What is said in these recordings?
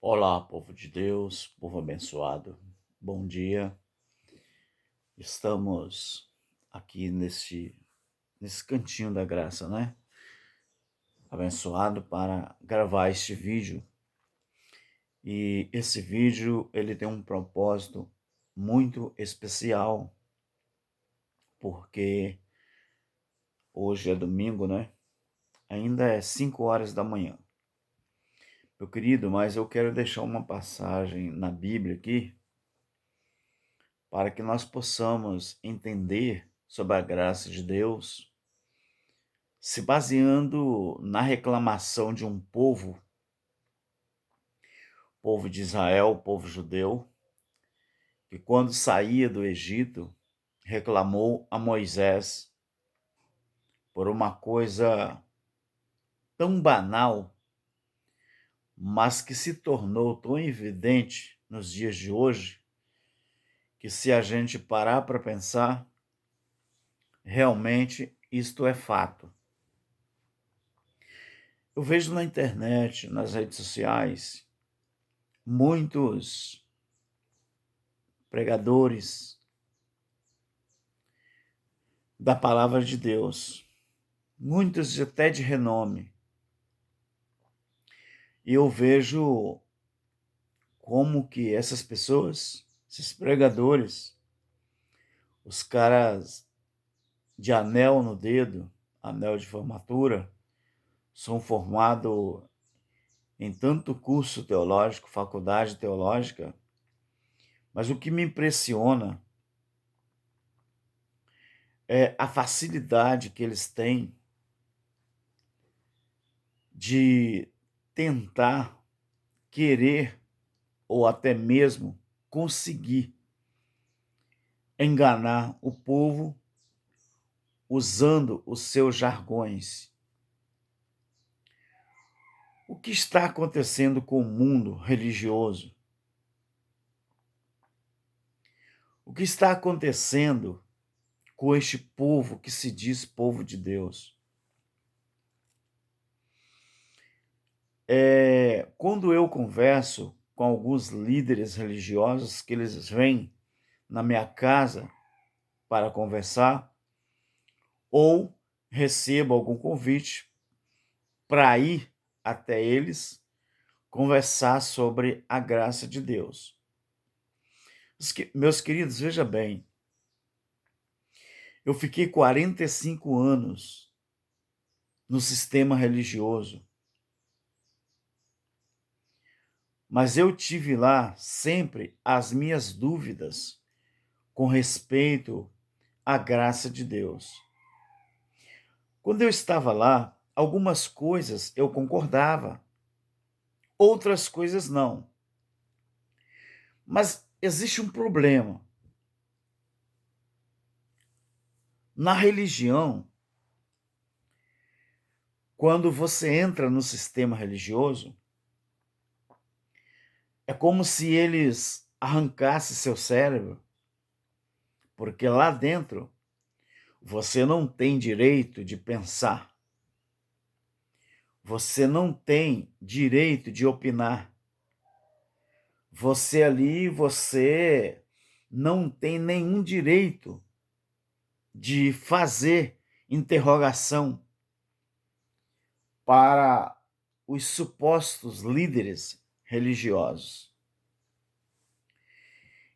Olá, povo de Deus, povo abençoado. Bom dia. Estamos aqui nesse cantinho da graça, né? Abençoado para gravar este vídeo. E esse vídeo, ele tem um propósito muito especial, porque hoje é domingo, né? Ainda é 5 horas da manhã. Meu querido, mas eu quero deixar uma passagem na Bíblia aqui, para que nós possamos entender sobre a graça de Deus, se baseando na reclamação de um povo de Israel, povo judeu, que quando saía do Egito, reclamou a Moisés por uma coisa tão banal, mas que se tornou tão evidente nos dias de hoje, que se a gente parar para pensar, realmente isto é fato. Eu vejo na internet, nas redes sociais, muitos pregadores da palavra de Deus, muitos até de renome, e eu vejo como que essas pessoas, esses pregadores, os caras de anel no dedo, anel de formatura, são formados em tanto curso teológico, faculdade teológica, mas o que me impressiona é a facilidade que eles têm de tentar, querer ou até mesmo conseguir enganar o povo usando os seus jargões. O que está acontecendo com o mundo religioso? O que está acontecendo com este povo que se diz povo de Deus? Quando eu converso com alguns líderes religiosos, que eles vêm na minha casa para conversar, ou recebo algum convite para ir até eles conversar sobre a graça de Deus. Meus queridos, veja bem, eu fiquei 45 anos no sistema religioso, mas eu tive lá sempre as minhas dúvidas com respeito à graça de Deus. Quando eu estava lá, algumas coisas eu concordava, outras coisas não. Mas existe um problema. Na religião, quando você entra no sistema religioso, é como se eles arrancassem seu cérebro, porque lá dentro você não tem direito de pensar, você não tem direito de opinar. Você não tem nenhum direito de fazer interrogação para os supostos líderes religiosos.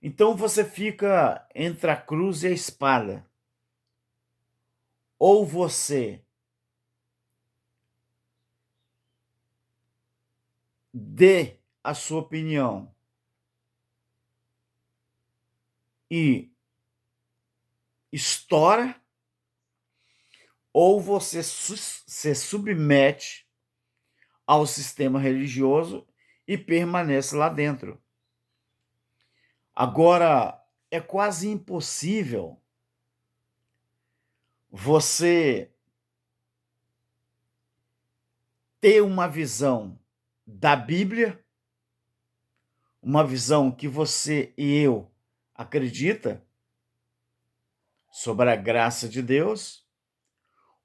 Então você fica entre a cruz e a espada. Ou você dê a sua opinião e estoura, ou você se submete ao sistema religioso e permanece lá dentro. Agora, é quase impossível você ter uma visão da Bíblia, uma visão que você e eu acredita sobre a graça de Deus,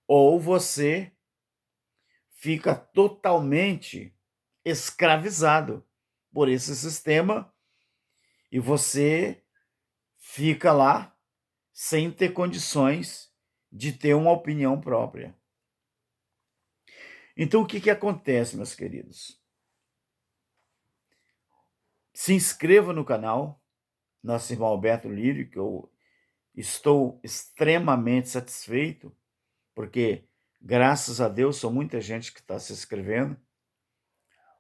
ou você fica totalmente escravizado por esse sistema e você fica lá sem ter condições de ter uma opinião própria. Então, o que acontece, meus queridos? Se inscreva no canal, nosso irmão Alberto Lírio, que eu estou extremamente satisfeito, porque, graças a Deus, são muita gente que está se inscrevendo.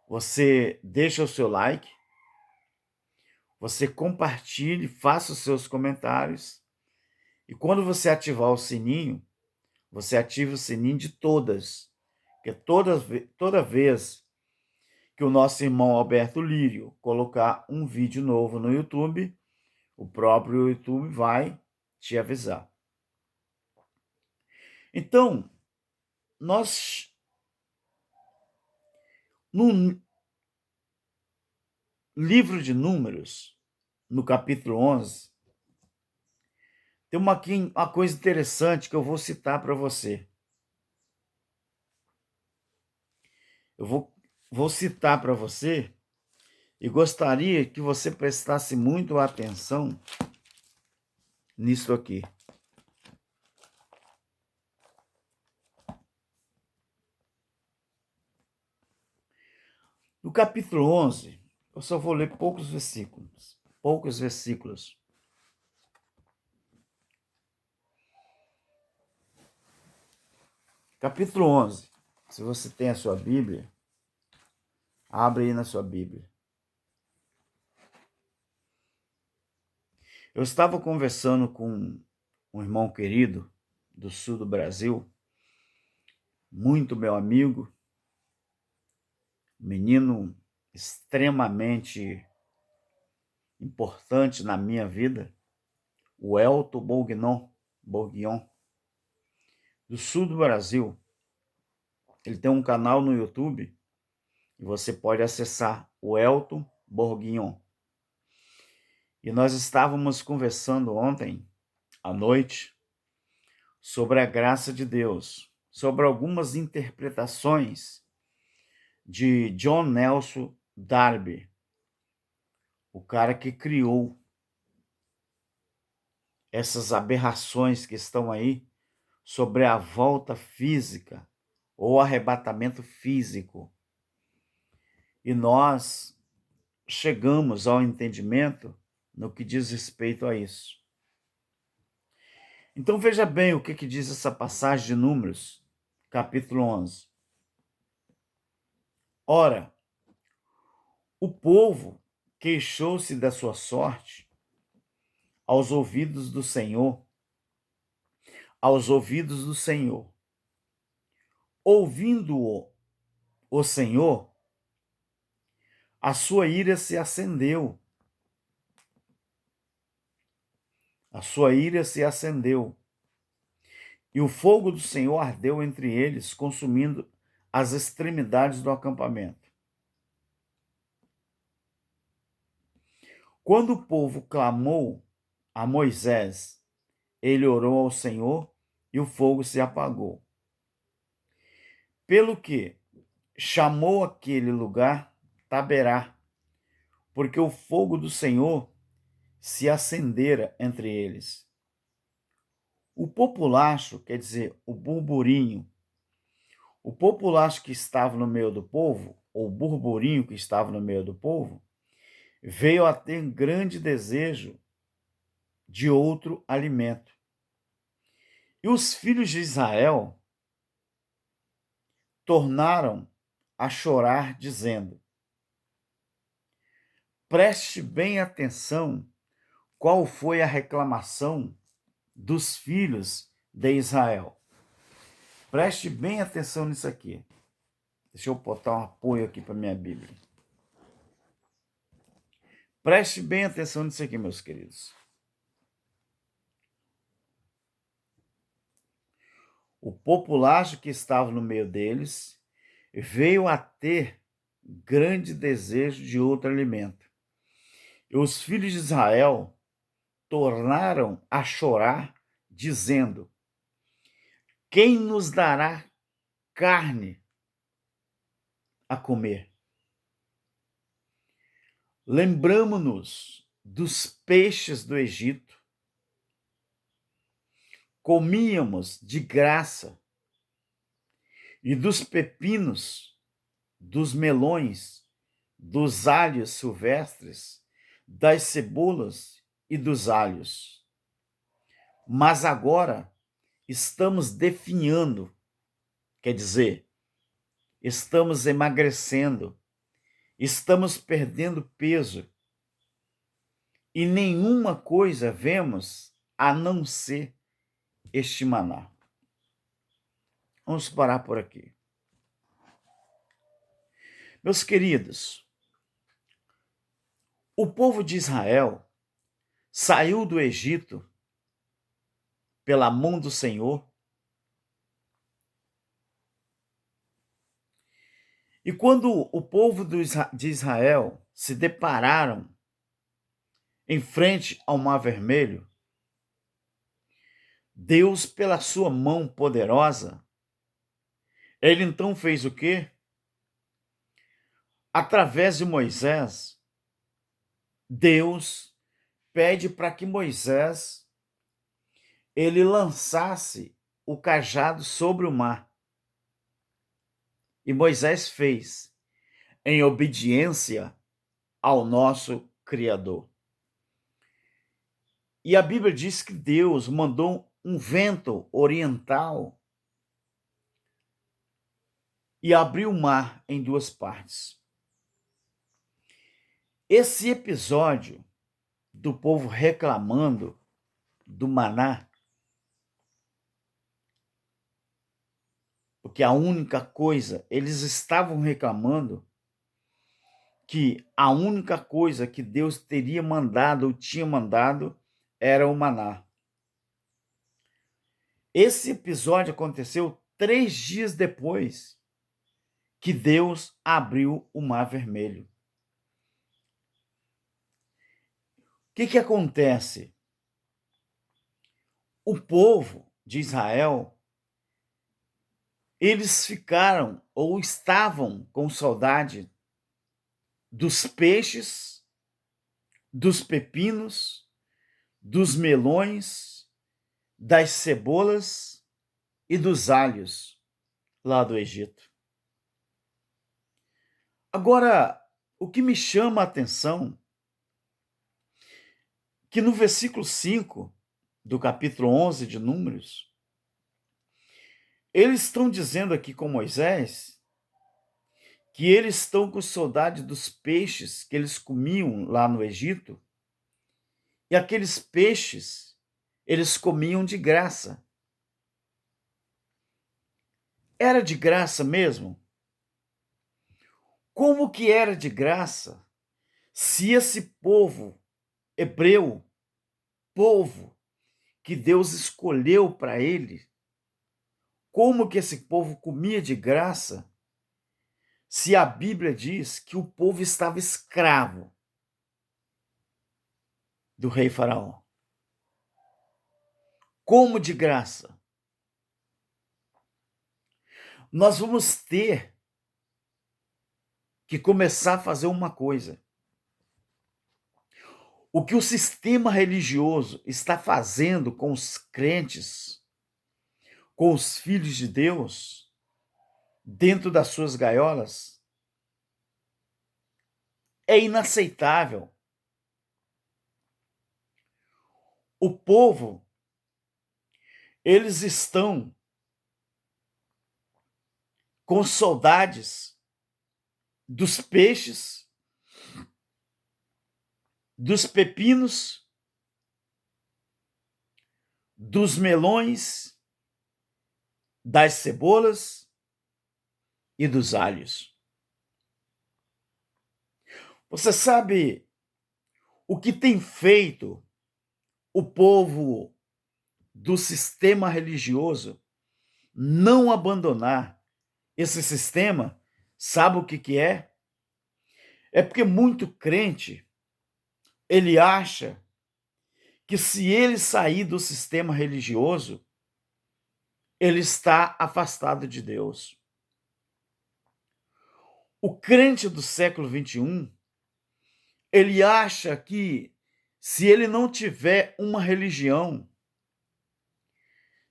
Você deixa o seu like, você compartilhe, faça os seus comentários, e quando você ativar o sininho, você ativa o sininho de todas, porque toda vez que o nosso irmão Alberto Lírio colocar um vídeo novo no YouTube, o próprio YouTube vai te avisar. Então, nós, no livro de Números, no capítulo 11, tem uma coisa interessante que eu vou citar para você. Eu vou citar para você e gostaria que você prestasse muito atenção nisso aqui. No capítulo 11, eu só vou ler poucos versículos. Capítulo 11. Se você tem a sua Bíblia, abre aí na sua Bíblia. Eu estava conversando com um irmão querido do sul do Brasil, muito meu amigo, menino extremamente importante na minha vida, o Elton Bourguignon, do sul do Brasil. Ele tem um canal no YouTube e você pode acessar o Elton Bourguignon. E nós estávamos conversando ontem à noite sobre a graça de Deus, sobre algumas interpretações de John Nelson Darby, o cara que criou essas aberrações que estão aí sobre a volta física ou arrebatamento físico. E nós chegamos ao entendimento no que diz respeito a isso. Então veja bem o que diz essa passagem de Números, capítulo 11. Ora, o povo queixou-se da sua sorte aos ouvidos do Senhor, Ouvindo-o o Senhor, a sua ira se acendeu. E o fogo do Senhor ardeu entre eles, consumindo as extremidades do acampamento. Quando o povo clamou a Moisés, ele orou ao Senhor e o fogo se apagou. Pelo que chamou aquele lugar Taberá, porque o fogo do Senhor se acendera entre eles. O populacho, quer dizer, o burburinho, o populacho que estava no meio do povo, ou burburinho que estava no meio do povo, veio a ter grande desejo de outro alimento. E os filhos de Israel tornaram a chorar, dizendo: preste bem atenção qual foi a reclamação dos filhos de Israel. Preste bem atenção nisso aqui. Deixa eu botar um apoio aqui para minha Bíblia. Preste bem atenção nisso aqui, meus queridos. O populacho que estava no meio deles veio a ter grande desejo de outro alimento. E os filhos de Israel tornaram a chorar, dizendo: quem nos dará carne a comer? lembramo-nos dos peixes do Egito, comíamos de graça, e dos pepinos, dos melões, dos alhos silvestres, das cebolas e dos alhos. Mas agora estamos definhando, quer dizer, estamos emagrecendo, estamos perdendo peso, e nenhuma coisa vemos a não ser este maná. Vamos parar por aqui. Meus queridos, o povo de Israel saiu do Egito pela mão do Senhor, e quando o povo de Israel se depararam em frente ao Mar Vermelho, Deus, pela sua mão poderosa, ele então fez o quê? Através de Moisés, Deus pede para que Moisés ele lançasse o cajado sobre o mar. E Moisés fez, em obediência ao nosso Criador. E a Bíblia diz que Deus mandou um vento oriental e abriu o mar em duas partes. Esse episódio do povo reclamando do maná, porque a única coisa, eles estavam reclamando que a única coisa que Deus teria mandado ou tinha mandado era o maná. Esse episódio aconteceu 3 dias depois que Deus abriu o Mar Vermelho. O que acontece? O povo de Israel, eles ficaram ou estavam com saudade dos peixes, dos pepinos, dos melões, das cebolas e dos alhos lá do Egito. Agora, o que me chama a atenção que no versículo 5 do capítulo 11 de Números, eles estão dizendo aqui com Moisés que eles estão com saudade dos peixes que eles comiam lá no Egito, e aqueles peixes eles comiam de graça. Era de graça mesmo? Como que era de graça se esse povo hebreu, povo que Deus escolheu para ele, como que esse povo comia de graça se a Bíblia diz que o povo estava escravo do rei Faraó? Como de graça? Nós vamos ter que começar a fazer uma coisa. O que o sistema religioso está fazendo com os crentes, com os filhos de Deus, dentro das suas gaiolas, é inaceitável. O povo, eles estão com saudades dos peixes, dos pepinos, dos melões, das cebolas e dos alhos. Você sabe o que tem feito o povo do sistema religioso não abandonar esse sistema? Sabe o que é? É porque muito crente, ele acha que se ele sair do sistema religioso, ele está afastado de Deus. O crente do século XXI, ele acha que se ele não tiver uma religião,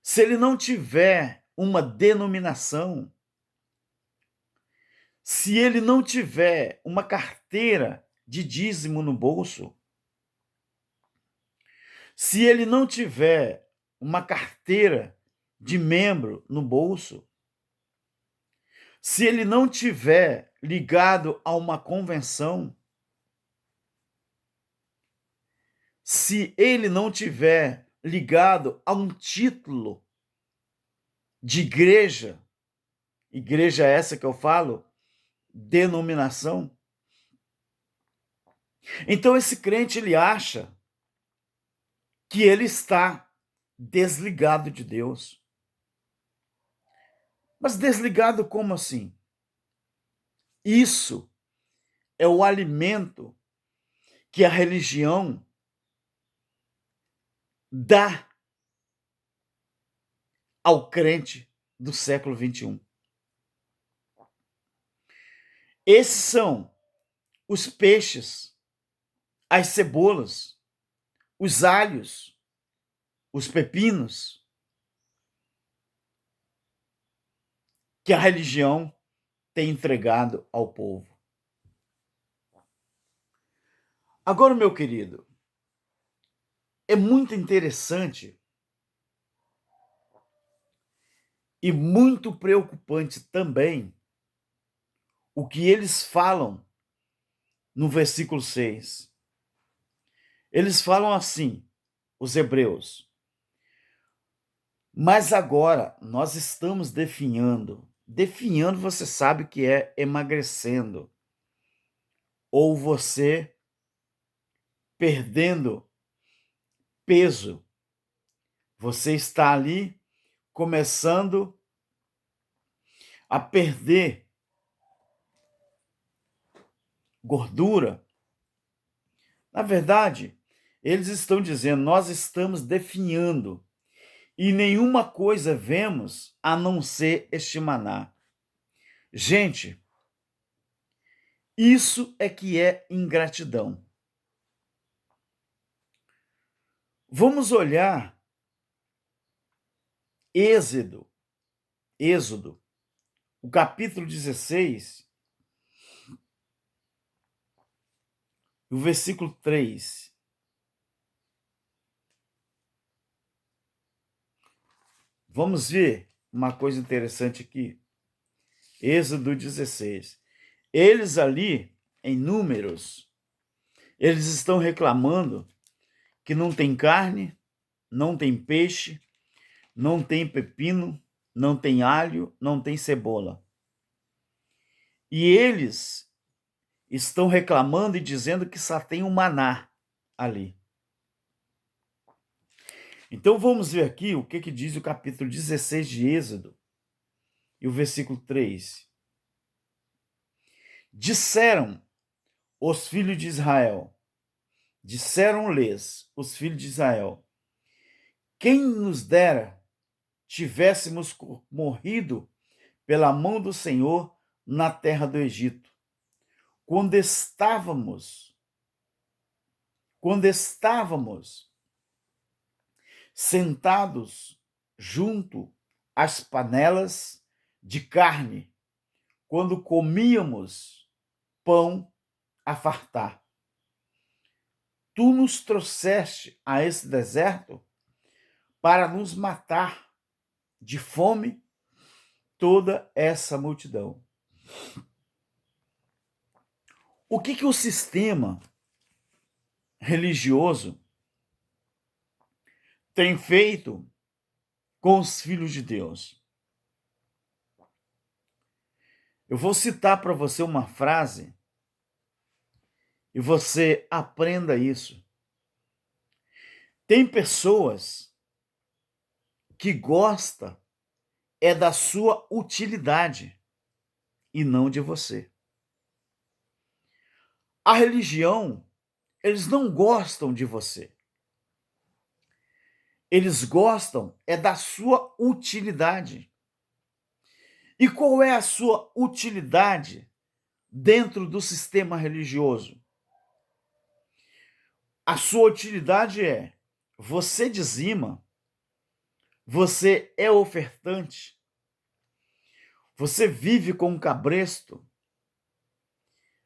se ele não tiver uma denominação, se ele não tiver uma carteira de dízimo no bolso, se ele não tiver uma carteira de membro no bolso, se ele não tiver ligado a uma convenção, se ele não tiver ligado a um título de igreja, igreja essa que eu falo, denominação, então esse crente ele acha que ele está desligado de Deus. Mas desligado como assim? Isso é o alimento que a religião dá ao crente do século XXI. Esses são os peixes, as cebolas, os alhos, os pepinos que a religião tem entregado ao povo. Agora, meu querido, é muito interessante e muito preocupante também o que eles falam no versículo 6. Eles falam assim, os hebreus: mas agora nós estamos definhando. Definhando, você sabe que é emagrecendo. Ou você perdendo peso. Você está ali começando a perder gordura. Na verdade, eles estão dizendo, nós estamos definhando. E nenhuma coisa vemos a não ser este maná. Gente, isso é que é ingratidão. Vamos olhar Êxodo, o capítulo 16, o versículo 3. Vamos ver uma coisa interessante aqui. Êxodo 16. Eles ali, em Números, eles estão reclamando que não tem carne, não tem peixe, não tem pepino, não tem alho, não tem cebola. E eles estão reclamando e dizendo que só tem um maná ali. Então vamos ver aqui o que diz o capítulo 16 de Êxodo e o versículo 3. Disseram os filhos de Israel, disseram-lhes os filhos de Israel, quem nos dera tivéssemos morrido pela mão do Senhor na terra do Egito, quando estávamos sentados junto às panelas de carne, quando comíamos pão a fartar. Tu nos trouxeste a esse deserto para nos matar de fome toda essa multidão. O que o sistema religioso tem feito com os filhos de Deus? Eu vou citar para você uma frase e você aprenda isso. Tem pessoas que gostam da sua utilidade e não de você. A religião, eles não gostam de você. Eles gostam da sua utilidade. E qual é a sua utilidade dentro do sistema religioso? A sua utilidade é: você dizima, você é ofertante, você vive com um cabresto,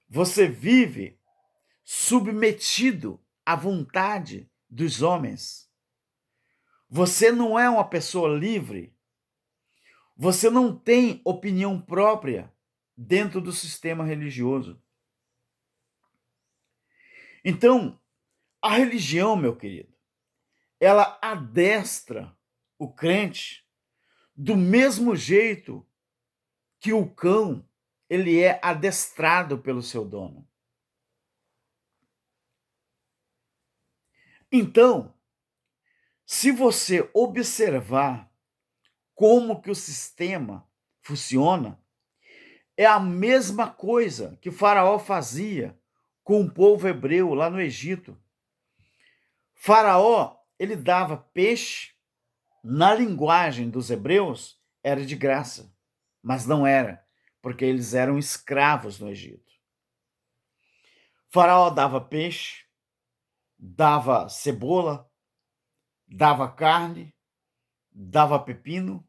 você vive submetido à vontade dos homens. Você não é uma pessoa livre. Você não tem opinião própria dentro do sistema religioso. Então, a religião, meu querido, ela adestra o crente do mesmo jeito que o cão ele é adestrado pelo seu dono. Então, se você observar como que o sistema funciona, é a mesma coisa que o faraó fazia com o povo hebreu lá no Egito. Faraó, ele dava peixe, na linguagem dos hebreus, era de graça, mas não era, porque eles eram escravos no Egito. Faraó dava peixe, dava cebola, dava carne, dava pepino,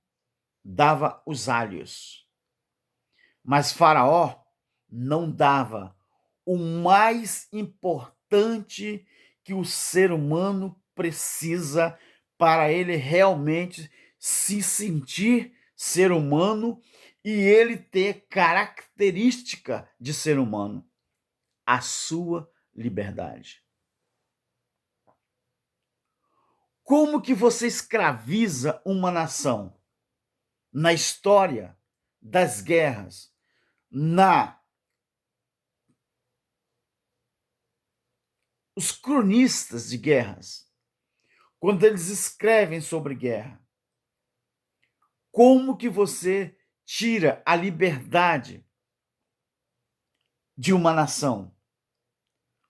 dava os alhos. Mas Faraó não dava o mais importante que o ser humano precisa para ele realmente se sentir ser humano e ele ter característica de ser humano: a sua liberdade. Como que você escraviza uma nação? Na história das guerras, os cronistas de guerras, quando eles escrevem sobre guerra, como que você tira a liberdade de uma nação?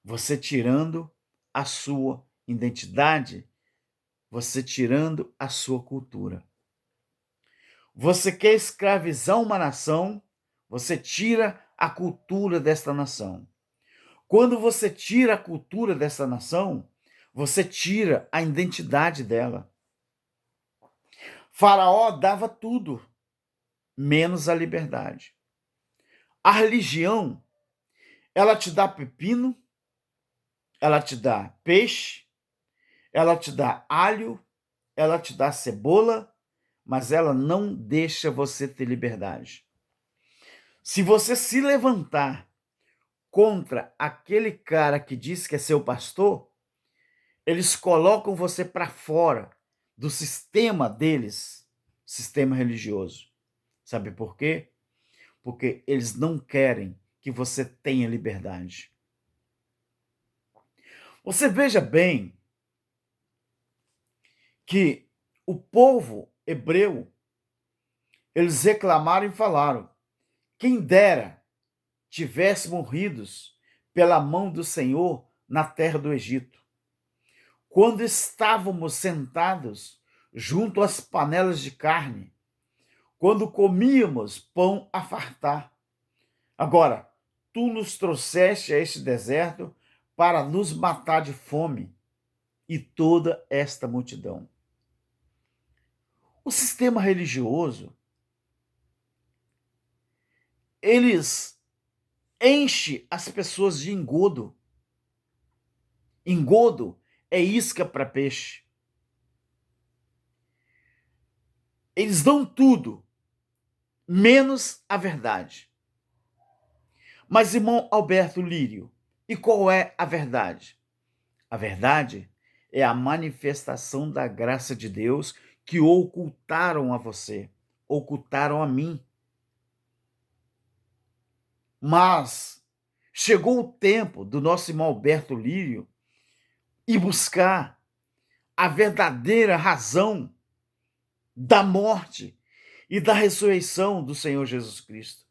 Você tirando a sua identidade, você tirando a sua cultura. Você quer escravizar uma nação, você tira a cultura desta nação. Quando você tira a cultura dessa nação, você tira a identidade dela. Faraó dava tudo, menos a liberdade. A religião, ela te dá pepino, ela te dá peixe, ela te dá alho, ela te dá cebola, mas ela não deixa você ter liberdade. Se você se levantar contra aquele cara que diz que é seu pastor, eles colocam você para fora do sistema deles, sistema religioso. Sabe por quê? Porque eles não querem que você tenha liberdade. Você veja bem que o povo hebreu, eles reclamaram e falaram: quem dera tivesse morridos pela mão do Senhor na terra do Egito, quando estávamos sentados junto às panelas de carne, quando comíamos pão a fartar. Agora, tu nos trouxeste a este deserto para nos matar de fome, e toda esta multidão. O sistema religioso, eles enchem as pessoas de engodo. Engodo é isca para peixe. Eles dão tudo, menos a verdade. Mas, irmão Alberto Lírio, e qual é a verdade? A verdade é a manifestação da graça de Deus que ocultaram a você, ocultaram a mim. Mas chegou o tempo do nosso irmão Alberto Lírio ir buscar a verdadeira razão da morte e da ressurreição do Senhor Jesus Cristo.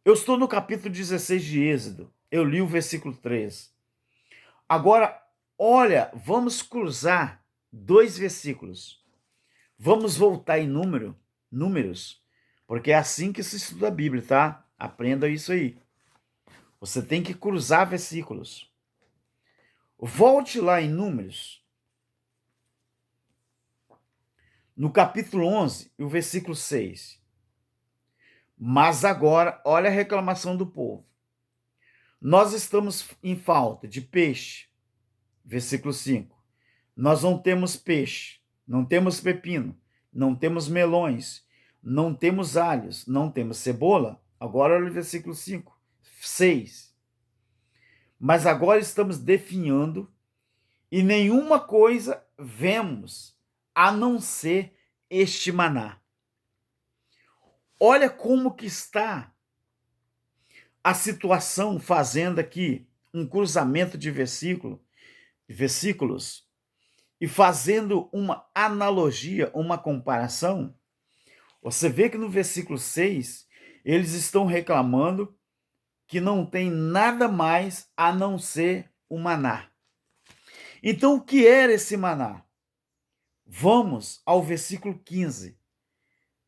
Eu estou no capítulo 16 de Êxodo, eu li o versículo 3. Agora, olha, vamos cruzar 2 versículos. Vamos voltar em números, porque é assim que se estuda a Bíblia, tá? Aprenda isso aí. Você tem que cruzar versículos. Volte lá em Números, no capítulo 11, e o versículo 6. Mas agora, olha a reclamação do povo. Nós estamos em falta de peixe. Versículo 5. Nós não temos peixe, não temos pepino, não temos melões, não temos alhos, não temos cebola. Agora olha o versículo 5, 6. Mas agora estamos definhando e nenhuma coisa vemos a não ser este maná. Olha como que está a situação, fazendo aqui um cruzamento de versículos e fazendo uma analogia, uma comparação. Você vê que no versículo 6, eles estão reclamando que não tem nada mais a não ser o maná. Então, o que era esse maná? Vamos ao versículo 15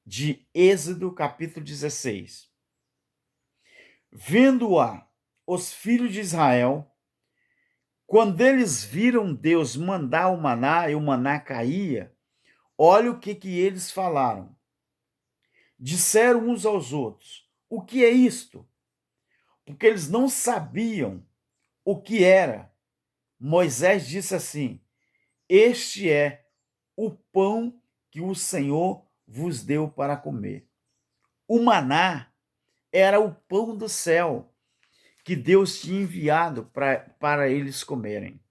de Êxodo, capítulo 16. Vendo-a os filhos de Israel, quando eles viram Deus mandar o maná e o maná caía, olha o que eles falaram. Disseram uns aos outros: o que é isto? Porque eles não sabiam o que era. Moisés disse assim: este é o pão que o Senhor vos deu para comer. O maná era o pão do céu que Deus tinha enviado para eles comerem.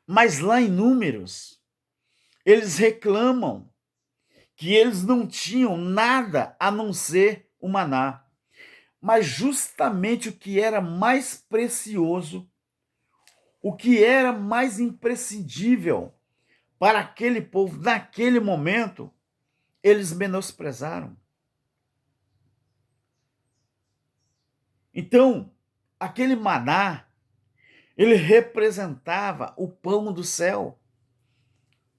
Mas lá em Números, eles reclamam que eles não tinham nada a não ser o maná. Mas justamente o que era mais precioso, o que era mais imprescindível para aquele povo naquele momento, eles menosprezaram. Então, aquele maná, ele representava o pão do céu.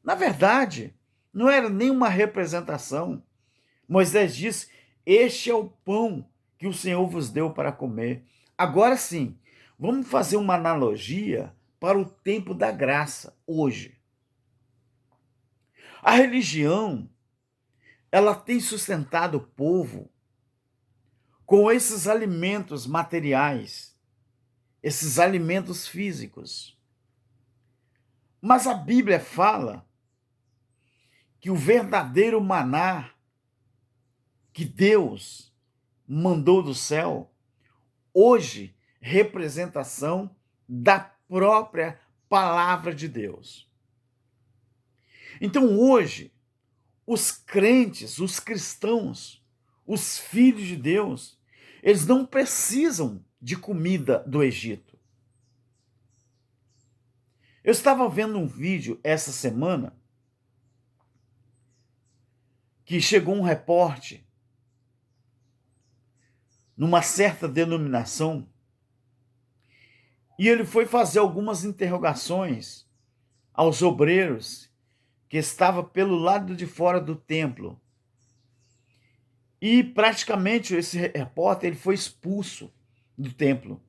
Na verdade, não era nenhuma representação. Moisés disse: este é o pão que o Senhor vos deu para comer. Agora sim, vamos fazer uma analogia para o tempo da graça, hoje. A religião, ela tem sustentado o povo com esses alimentos materiais, esses alimentos físicos. Mas a Bíblia fala que o verdadeiro maná que Deus mandou do céu, hoje, representação da própria palavra de Deus. Então, hoje, os crentes, os cristãos, os filhos de Deus, eles não precisam de comida do Egito. Eu estava vendo um vídeo essa semana que chegou um repórter numa certa denominação e ele foi fazer algumas interrogações aos obreiros que estavam pelo lado de fora do templo. E praticamente esse repórter ele foi expulso do templo,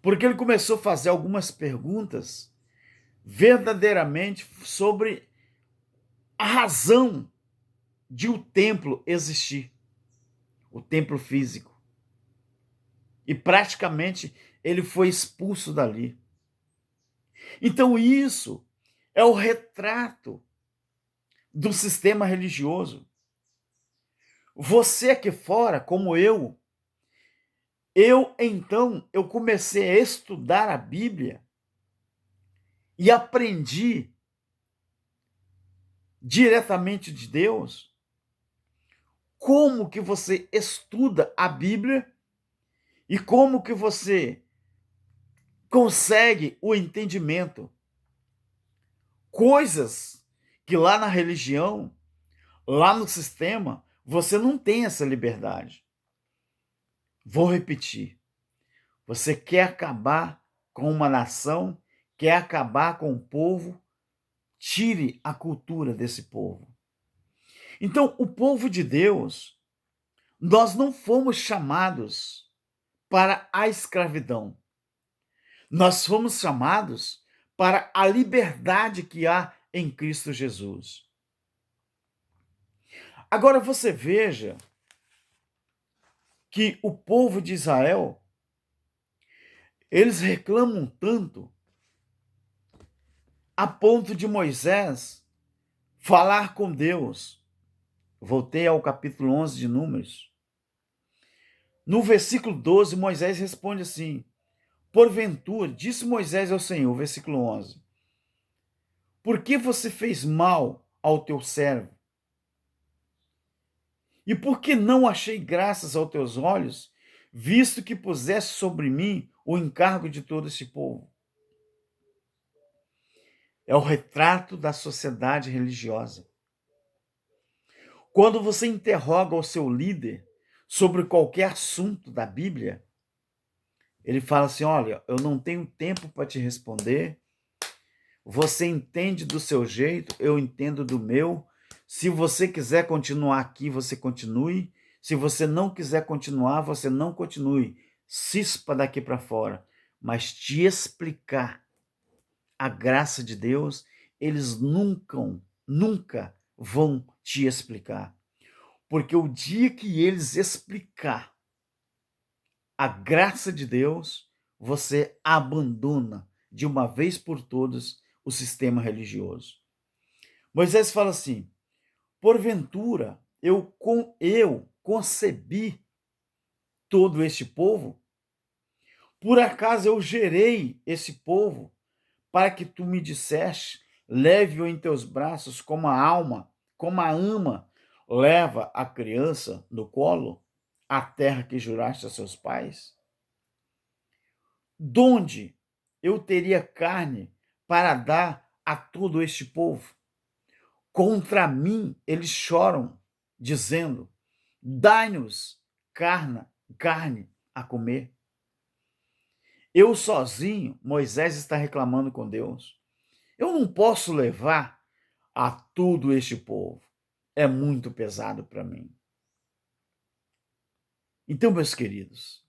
porque ele começou a fazer algumas perguntas verdadeiramente sobre a razão de o templo existir, o templo físico. E praticamente ele foi expulso dali. Então isso é o retrato do sistema religioso. Você aqui fora, como eu comecei a estudar a Bíblia e aprendi diretamente de Deus como que você estuda a Bíblia e como que você consegue o entendimento. Coisas que lá na religião, lá no sistema, você não tem essa liberdade. Vou repetir. Você quer acabar com uma nação, quer acabar com o povo, tire a cultura desse povo. Então, o povo de Deus, nós não fomos chamados para a escravidão. Nós fomos chamados para a liberdade que há em Cristo Jesus. Agora você veja que o povo de Israel, eles reclamam tanto a ponto de Moisés falar com Deus. Voltei ao capítulo 11 de Números. No versículo 12, Moisés responde assim: porventura, disse Moisés ao Senhor, versículo 11, por que você fez mal ao teu servo? E por que não achei graças aos teus olhos, visto que puseste sobre mim o encargo de todo esse povo? É o retrato da sociedade religiosa. Quando você interroga o seu líder sobre qualquer assunto da Bíblia, ele fala assim: olha, eu não tenho tempo para te responder, você entende do seu jeito, eu entendo do meu. Se você quiser continuar aqui, você continue. Se você não quiser continuar, você não continue. Cispa daqui para fora. Mas te explicar a graça de Deus, eles nunca vão te explicar. Porque o dia que eles explicar a graça de Deus, você abandona de uma vez por todas o sistema religioso. Moisés fala assim: porventura eu concebi todo este povo? Por acaso eu gerei esse povo para que tu me disseste, leve-o em teus braços como a ama leva a criança no colo, a terra que juraste a seus pais? Donde eu teria carne para dar a todo este povo? Contra mim eles choram, dizendo: dai-nos carne a comer. Eu sozinho, Moisés está reclamando com Deus, eu não posso levar a todo este povo. É muito pesado para mim. Então, meus queridos,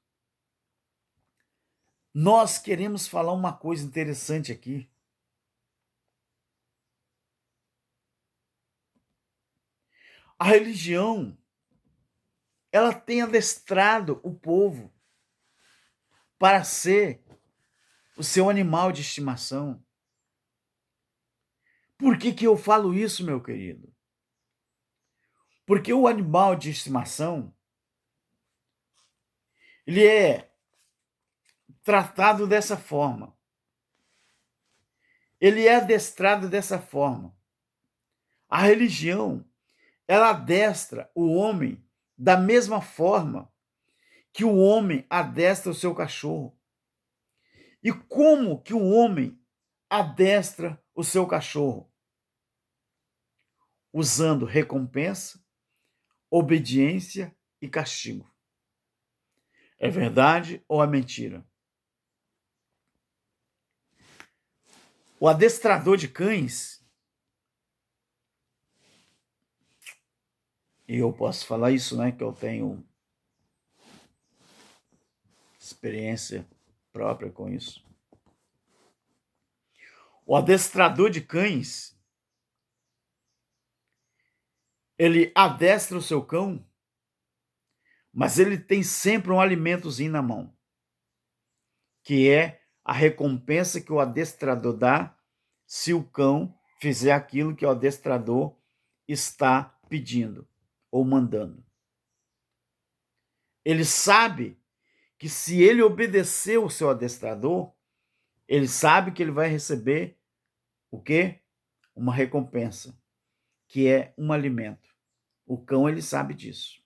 nós queremos falar uma coisa interessante aqui. A religião, ela tem adestrado o povo para ser o seu animal de estimação. Por que eu falo isso, meu querido? Porque o animal de estimação, ele é tratado dessa forma. Ele é adestrado dessa forma. A religião, ela adestra o homem da mesma forma que o homem adestra o seu cachorro. E como que o homem adestra o seu cachorro? Usando recompensa, obediência e castigo. É verdade ou é mentira? O adestrador de cães, e eu posso falar isso, né, que eu tenho experiência própria com isso. O adestrador de cães, ele adestra o seu cão, mas ele tem sempre um alimentozinho na mão, que é a recompensa que o adestrador dá se o cão fizer aquilo que o adestrador está pedindo ou mandando. Ele sabe que se ele obedecer o seu adestrador, ele sabe que ele vai receber o quê? Uma recompensa, que é um alimento. O cão, ele sabe disso.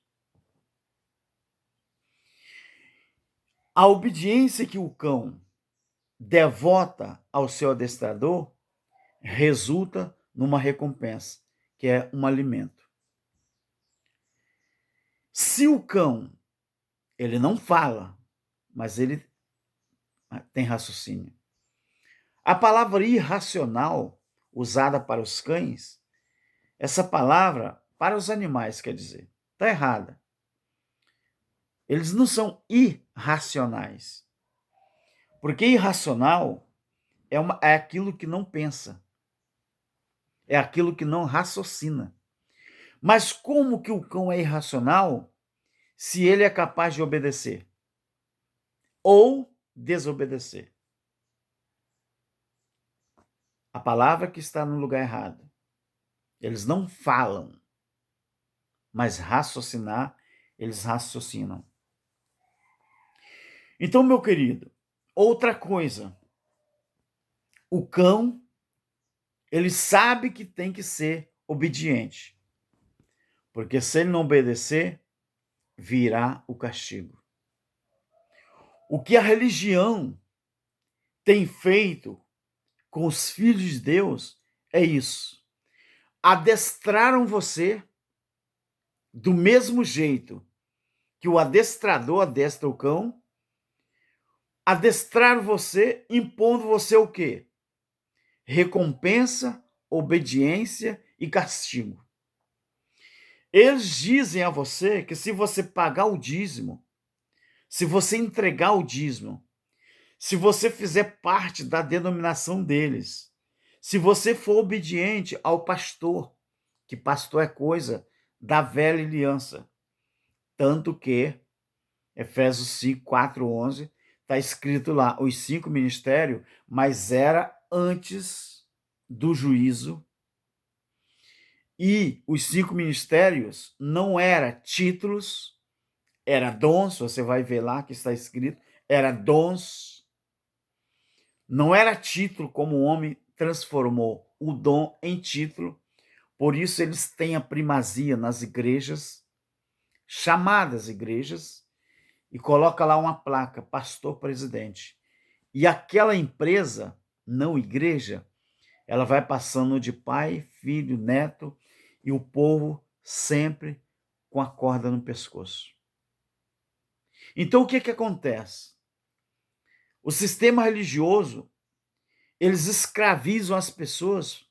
A obediência que o cão devota ao seu adestrador resulta numa recompensa, que é um alimento. Se o cão, ele não fala, mas ele tem raciocínio. A palavra irracional, usada para os cães, essa palavra, para os animais, quer dizer, está errada. Eles não são irracionais. Porque irracional é aquilo que não pensa, é aquilo que não raciocina. Mas como que o cão é irracional se ele é capaz de obedecer ou desobedecer? A palavra que está no lugar errado. Eles não falam, mas raciocinar, eles raciocinam. Então, meu querido, outra coisa, o cão, ele sabe que tem que ser obediente, porque se ele não obedecer, virá o castigo. O que a religião tem feito com os filhos de Deus é isso. Adestraram você do mesmo jeito que o adestrador adestra o cão, adestraram você impondo você o quê? Recompensa, obediência e castigo. Eles dizem a você que se você pagar o dízimo, se você entregar o dízimo, se você fizer parte da denominação deles, se você for obediente ao pastor, que pastor é coisa da velha aliança, tanto que Efésios 5, 4, 11, está escrito lá, os 5 ministérios, mas era antes do juízo. E os 5 ministérios não era títulos, era dons, você vai ver lá que está escrito, era dons. Não era título como o homem transformou o dom em título, por isso eles têm a primazia nas igrejas, chamadas igrejas, e coloca lá uma placa, pastor presidente. E aquela empresa, não igreja, ela vai passando de pai, filho, neto, e o povo sempre com a corda no pescoço. Então o que que acontece? O sistema religioso, eles escravizam as pessoas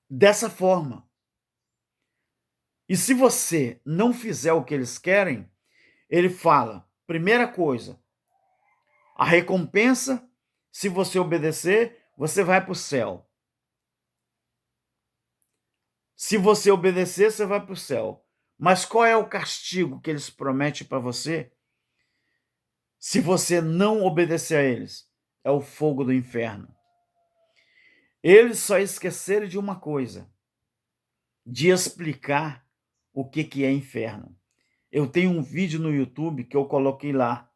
dessa forma. E se você não fizer o que eles querem, ele fala, primeira coisa, a recompensa, se você obedecer, você vai para o céu. Se você obedecer, você vai para o céu. Mas qual é o castigo que eles prometem para você? Se você não obedecer a eles, é o fogo do inferno. Eles só esqueceram de uma coisa, de explicar o que é inferno. Eu tenho um vídeo no YouTube que eu coloquei lá,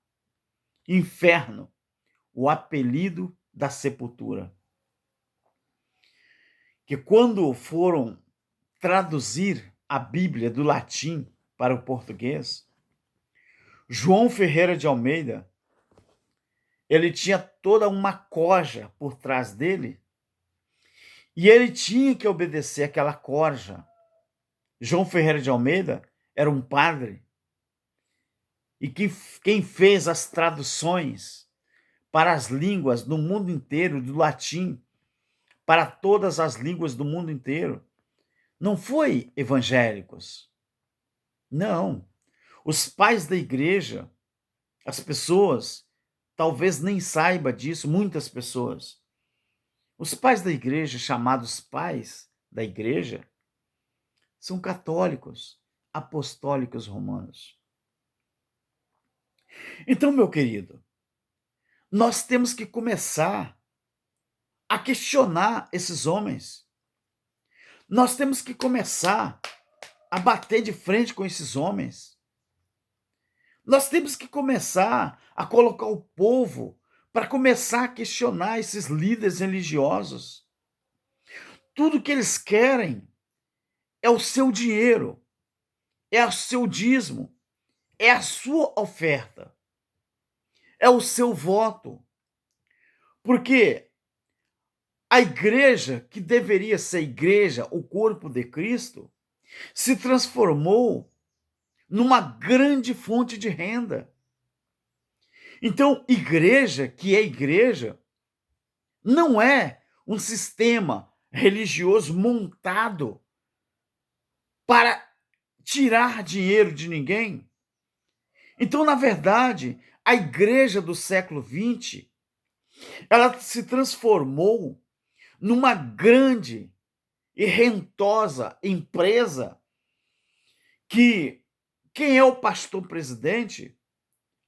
Inferno, o apelido da sepultura. Que quando foram traduzir a Bíblia do latim para o português, João Ferreira de Almeida, ele tinha toda uma corja por trás dele e ele tinha que obedecer aquela corja. João Ferreira de Almeida era um padre e quem fez as traduções para as línguas do mundo inteiro, do latim, para todas as línguas do mundo inteiro, não foi evangélicos. Não. Os pais da igreja, as pessoas, talvez nem saibam disso, muitas pessoas. Os pais da igreja, chamados pais da igreja, são católicos, apostólicos romanos. Então, meu querido, nós temos que começar a questionar esses homens. Nós temos que começar a bater de frente com esses homens. Nós temos que começar a colocar o povo para começar a questionar esses líderes religiosos. Tudo que eles querem é o seu dinheiro, é o seu dízimo, é a sua oferta, é o seu voto. Porque a igreja, que deveria ser igreja, o corpo de Cristo, se transformou numa grande fonte de renda. Então, igreja, que é igreja, não é um sistema religioso montado para tirar dinheiro de ninguém. Então, na verdade, a igreja do século XX, ela se transformou numa grande e rentosa empresa que quem é o pastor presidente,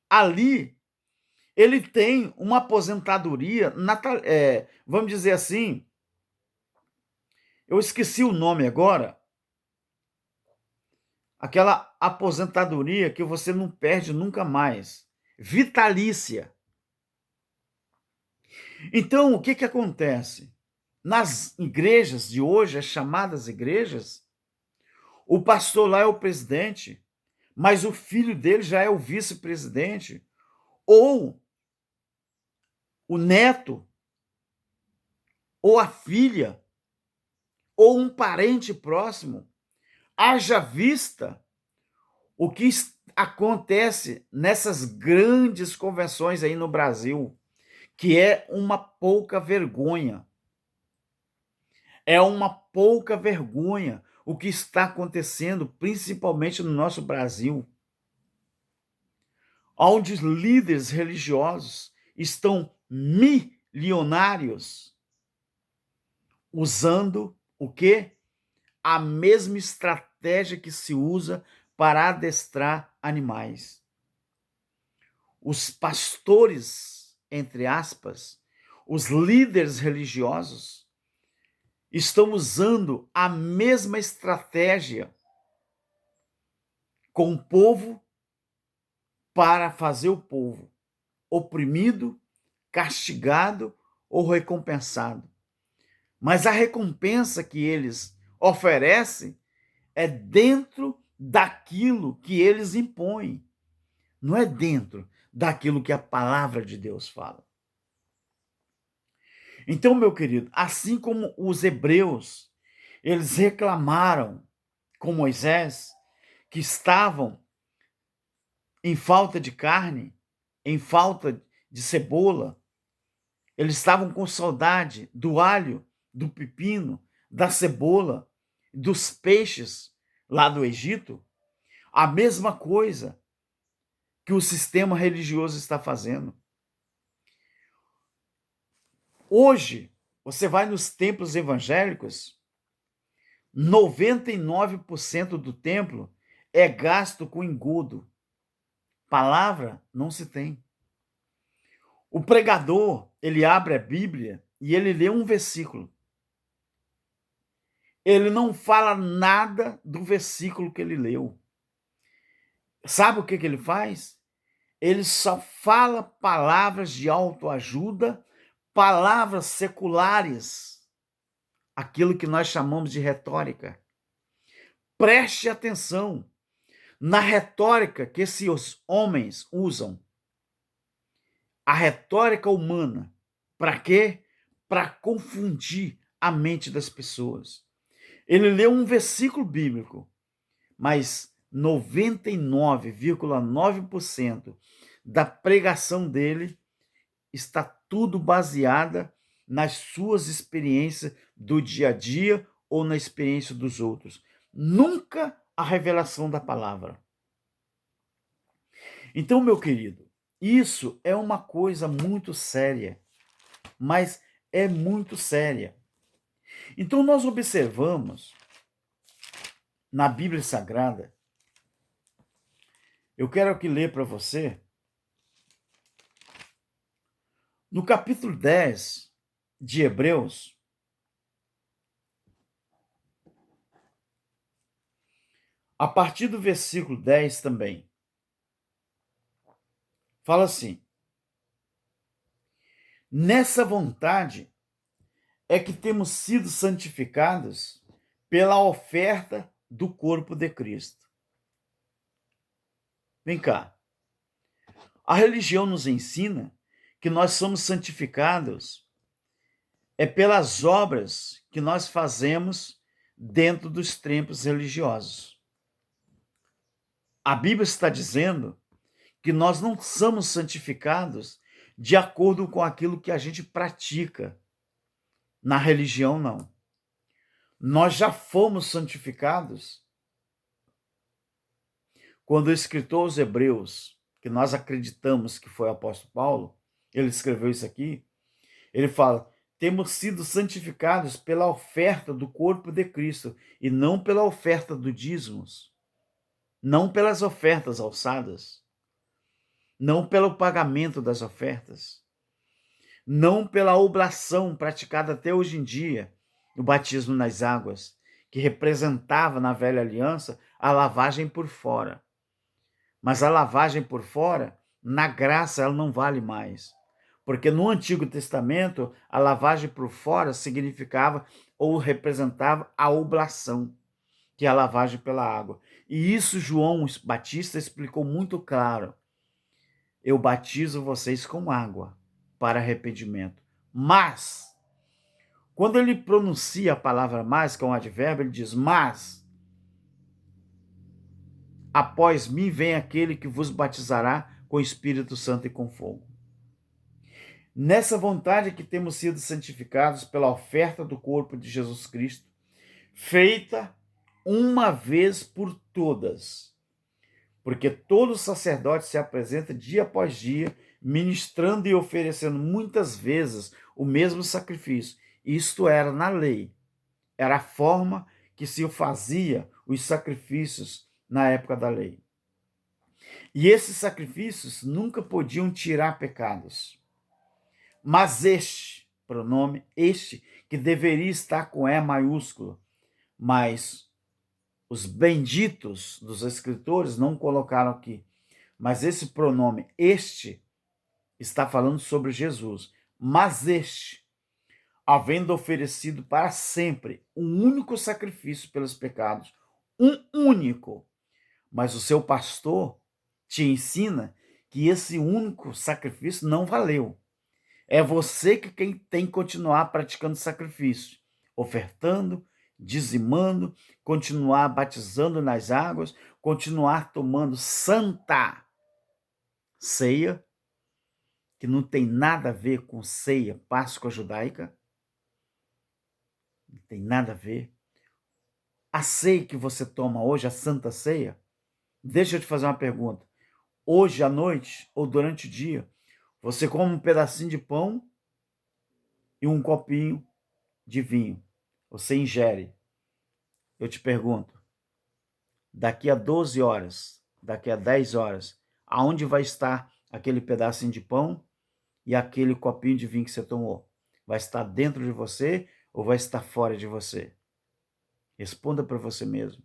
ali ele tem uma aposentadoria, vamos dizer assim, eu esqueci o nome agora, aquela aposentadoria que você não perde nunca mais, vitalícia. Então, o que que acontece? Nas igrejas de hoje, as chamadas igrejas, o pastor lá é o presidente, mas o filho dele já é o vice-presidente, ou o neto, ou a filha, ou um parente próximo. Haja vista o que acontece nessas grandes convenções aí no Brasil, que é uma pouca vergonha. É uma pouca vergonha o que está acontecendo, principalmente no nosso Brasil, onde os líderes religiosos estão milionários usando o quê? A mesma estratégia que se usa para adestrar animais. Os pastores, entre aspas, os líderes religiosos, estão usando a mesma estratégia com o povo para fazer o povo oprimido, castigado ou recompensado. Mas a recompensa que eles oferecem é dentro daquilo que eles impõem, não é dentro daquilo que a palavra de Deus fala. Então, meu querido, assim como os hebreus, eles reclamaram com Moisés que estavam em falta de carne, em falta de cebola, eles estavam com saudade do alho, do pepino, da cebola, dos peixes lá do Egito. A mesma coisa que o sistema religioso está fazendo. Hoje, você vai nos templos evangélicos, 99% do templo é gasto com engodo. Palavra não se tem. O pregador, ele abre a Bíblia e ele lê um versículo. Ele não fala nada do versículo que ele leu. Sabe o que que ele faz? Ele só fala palavras de autoajuda, palavras seculares, aquilo que nós chamamos de retórica. Preste atenção na retórica que esses homens usam. A retórica humana. Para quê? Para confundir a mente das pessoas. Ele leu um versículo bíblico, mas 99,9% da pregação dele está tudo baseada nas suas experiências do dia a dia ou na experiência dos outros. Nunca a revelação da palavra. Então, meu querido, isso é uma coisa muito séria, mas é muito séria. Então, nós observamos na Bíblia Sagrada, eu quero aqui ler para você, no capítulo 10 de Hebreus, a partir do versículo 10 também, fala assim: nessa vontade é que temos sido santificados pela oferta do corpo de Cristo. Vem cá. A religião nos ensina que nós somos santificados pelas obras que nós fazemos dentro dos templos religiosos. A Bíblia está dizendo que nós não somos santificados de acordo com aquilo que a gente pratica. Na religião, não. Nós já fomos santificados quando o escritor aos Hebreus, que nós acreditamos que foi o apóstolo Paulo, ele escreveu isso aqui, ele fala: temos sido santificados pela oferta do corpo de Cristo e não pela oferta do dízimos, não pelas ofertas alçadas, não pelo pagamento das ofertas, não pela oblação praticada até hoje em dia, o batismo nas águas, que representava na velha aliança a lavagem por fora. Mas a lavagem por fora, na graça, ela não vale mais. Porque no Antigo Testamento, a lavagem por fora significava ou representava a oblação, que é a lavagem pela água. E isso João Batista explicou muito claro. Eu batizo vocês com água para arrependimento. Mas, quando ele pronuncia a palavra mais, que é um advérbio, ele diz: mas, após mim vem aquele que vos batizará com o Espírito Santo e com fogo. Nessa vontade que temos sido santificados pela oferta do corpo de Jesus Cristo, feita uma vez por todas, porque todo sacerdote se apresenta dia após dia, ministrando e oferecendo muitas vezes o mesmo sacrifício. Isto era na lei, era a forma que se fazia os sacrifícios na época da lei. E esses sacrifícios nunca podiam tirar pecados. Mas este, pronome este, que deveria estar com E maiúsculo, mas os benditos dos escritores não colocaram aqui. Mas esse pronome este está falando sobre Jesus. Mas este, havendo oferecido para sempre um único sacrifício pelos pecados, um único, mas o seu pastor te ensina que esse único sacrifício não valeu. É você que tem que continuar praticando sacrifício, ofertando, dizimando, continuar batizando nas águas, continuar tomando santa ceia, que não tem nada a ver com ceia, Páscoa judaica, não tem nada a ver. A ceia que você toma hoje, a santa ceia, deixa eu te fazer uma pergunta. Hoje à noite ou durante o dia, você come um pedacinho de pão e um copinho de vinho. Você ingere. Eu te pergunto, daqui a 12 horas, daqui a 10 horas, aonde vai estar aquele pedacinho de pão e aquele copinho de vinho que você tomou? Vai estar dentro de você ou vai estar fora de você? Responda para você mesmo.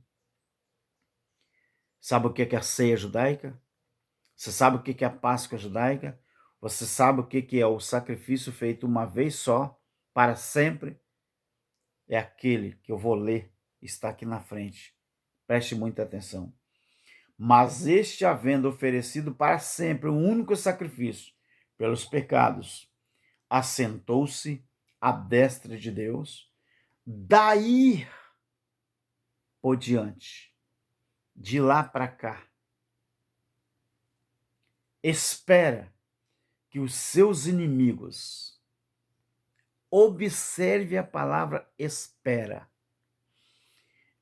Sabe o que é a ceia judaica? Você sabe o que é a Páscoa judaica? Você sabe o que é o sacrifício feito uma vez só, para sempre? É aquele que eu vou ler, está aqui na frente. Preste muita atenção. Mas este, havendo oferecido para sempre um único sacrifício pelos pecados, assentou-se à destra de Deus, daí por diante, de lá para cá, espera que os seus inimigos, observe a palavra espera,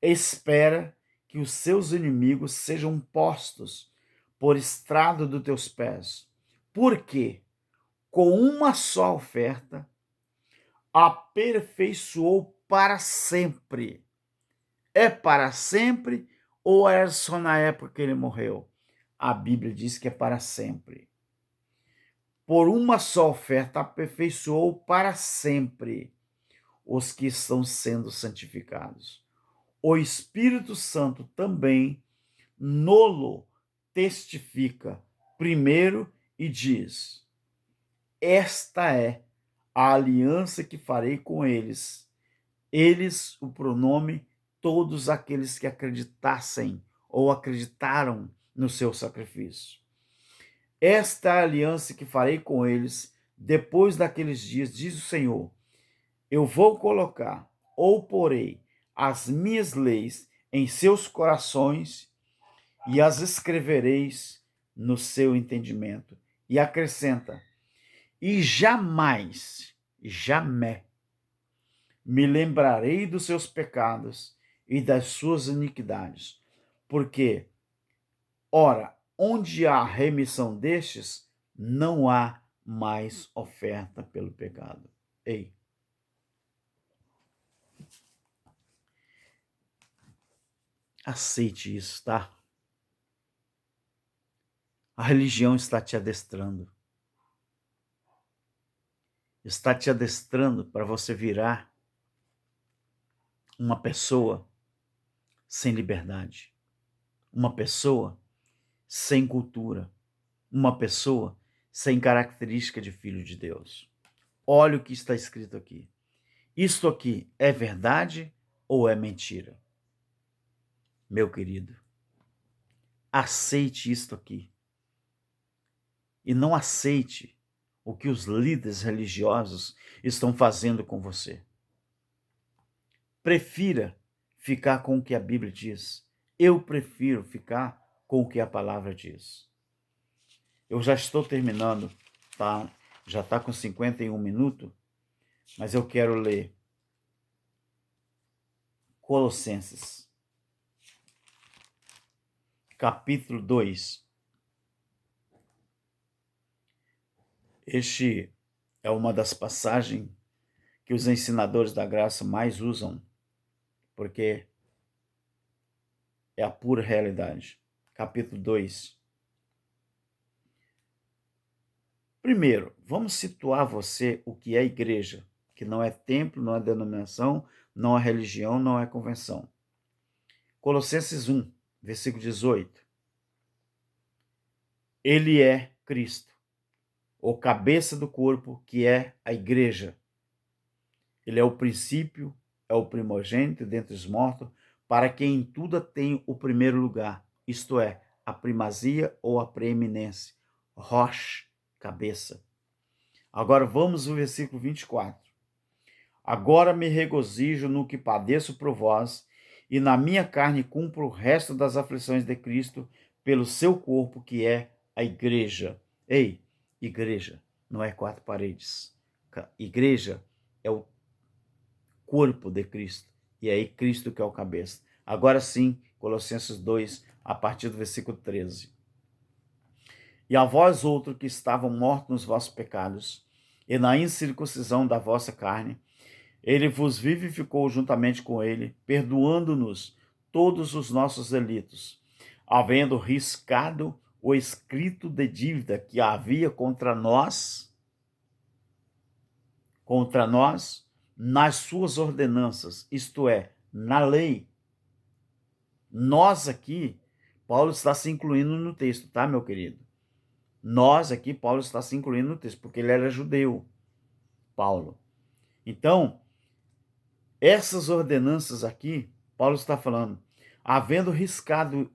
espera que os seus inimigos sejam postos por estrado dos teus pés. Por quê? Com uma só oferta, aperfeiçoou para sempre. É para sempre ou é só na época que ele morreu? A Bíblia diz que é para sempre. Por uma só oferta, aperfeiçoou para sempre os que estão sendo santificados. O Espírito Santo também nolo testifica primeiro e diz: esta é a aliança que farei com eles. Eles, o pronome, todos aqueles que acreditassem ou acreditaram no seu sacrifício. Esta é a aliança que farei com eles depois daqueles dias, diz o Senhor. Eu vou colocar ou porei as minhas leis em seus corações e as escrevereis no seu entendimento. E acrescenta: e jamais me lembrarei dos seus pecados e das suas iniquidades. Porque, ora, onde há remissão destes, não há mais oferta pelo pecado. Ei, aceite isso, tá? A religião está te adestrando. Está te adestrando para você virar uma pessoa sem liberdade, uma pessoa sem cultura, uma pessoa sem característica de filho de Deus. Olha o que está escrito aqui. Isto aqui é verdade ou é mentira? Meu querido, aceite isto aqui. E não aceite o que os líderes religiosos estão fazendo com você. Prefira ficar com o que a Bíblia diz. Eu prefiro ficar com o que a palavra diz. Eu já estou terminando, tá? Já está com 51 minutos, mas eu quero ler Colossenses, capítulo 2. Este é uma das passagens que os ensinadores da graça mais usam, porque é a pura realidade. Capítulo 2. Primeiro, vamos situar você o que é igreja, que não é templo, não é denominação, não é religião, não é convenção. Colossenses 1, versículo 18. Ele é Cristo, o cabeça do corpo, que é a igreja. Ele é o princípio, é o primogênito dentre os mortos, para que em tudo tenha o primeiro lugar, isto é, a primazia ou a preeminência. Roche, cabeça. Agora vamos ao versículo 24. Agora me regozijo no que padeço por vós, e na minha carne cumpro o resto das aflições de Cristo pelo seu corpo, que é a igreja. Ei, igreja não é quatro paredes. Igreja é o corpo de Cristo, e é Cristo que é o cabeça. Agora sim, Colossenses 2, a partir do versículo 13. E a vós outros que estavam mortos nos vossos pecados, e na incircuncisão da vossa carne, ele vos vivificou juntamente com ele, perdoando-nos todos os nossos delitos, havendo riscado o escrito de dívida que havia contra nós, nas suas ordenanças, isto é, na lei. Nós aqui, Paulo está se incluindo no texto, tá, meu querido? Nós aqui, Paulo está se incluindo no texto, porque ele era judeu, Paulo. Então, essas ordenanças aqui, Paulo está falando, havendo riscado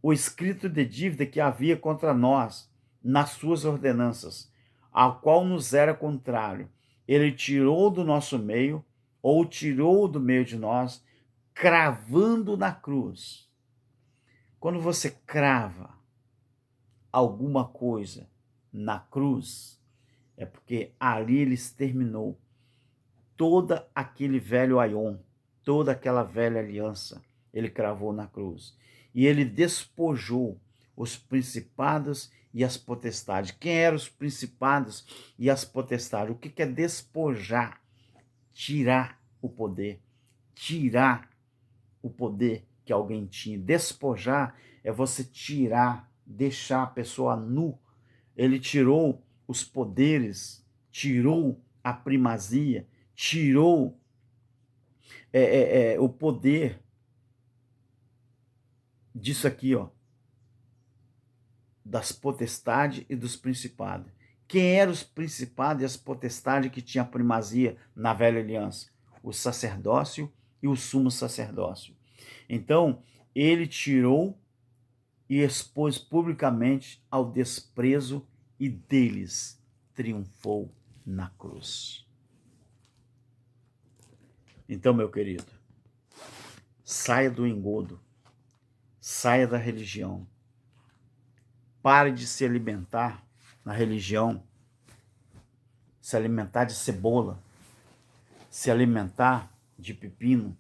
o escrito de dívida que havia contra nós nas suas ordenanças, ao qual nos era contrário, ele tirou do nosso meio, ou tirou do meio de nós, cravando na cruz. Quando você crava alguma coisa na cruz, é porque ali ele exterminou todo aquele velho aion, toda aquela velha aliança, ele cravou na cruz. E ele despojou os principados e as potestades. Quem eram os principados e as potestades? O que é despojar? Tirar o poder. Tirar o poder que alguém tinha. Despojar é você tirar, deixar a pessoa nu. Ele tirou os poderes, tirou a primazia, tirou o poder disso aqui, ó, das potestades e dos principados. Quem eram os principados e as potestades que tinham primazia na velha aliança? O sacerdócio e o sumo sacerdócio. Então, ele tirou e expôs publicamente ao desprezo e deles triunfou na cruz. Então, meu querido, saia do engodo, saia da religião, pare de se alimentar na religião, se alimentar de cebola, se alimentar de pepino,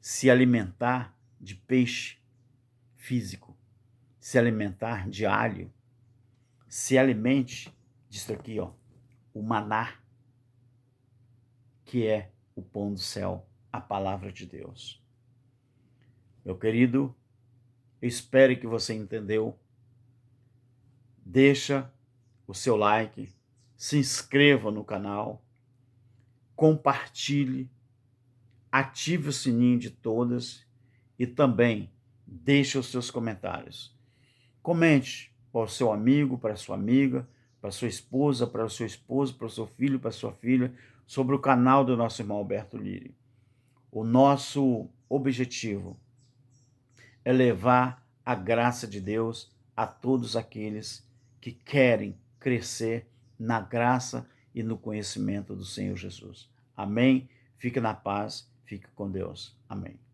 se alimentar de peixe físico, se alimentar de alho, se alimente disso aqui, ó, o maná, que é o pão do céu, a palavra de Deus. Meu querido, eu espero que você entendeu. Deixa o seu like, se inscreva no canal, compartilhe, ative o sininho de todas e também deixe os seus comentários. Comente para o seu amigo, para a sua amiga, para a sua esposa, para o seu esposo, para o seu filho, para a sua filha, sobre o canal do nosso irmão Alberto Liri. O nosso objetivo é levar a graça de Deus a todos aqueles que querem crescer na graça e no conhecimento do Senhor Jesus. Amém? Fique na paz, fique com Deus. Amém.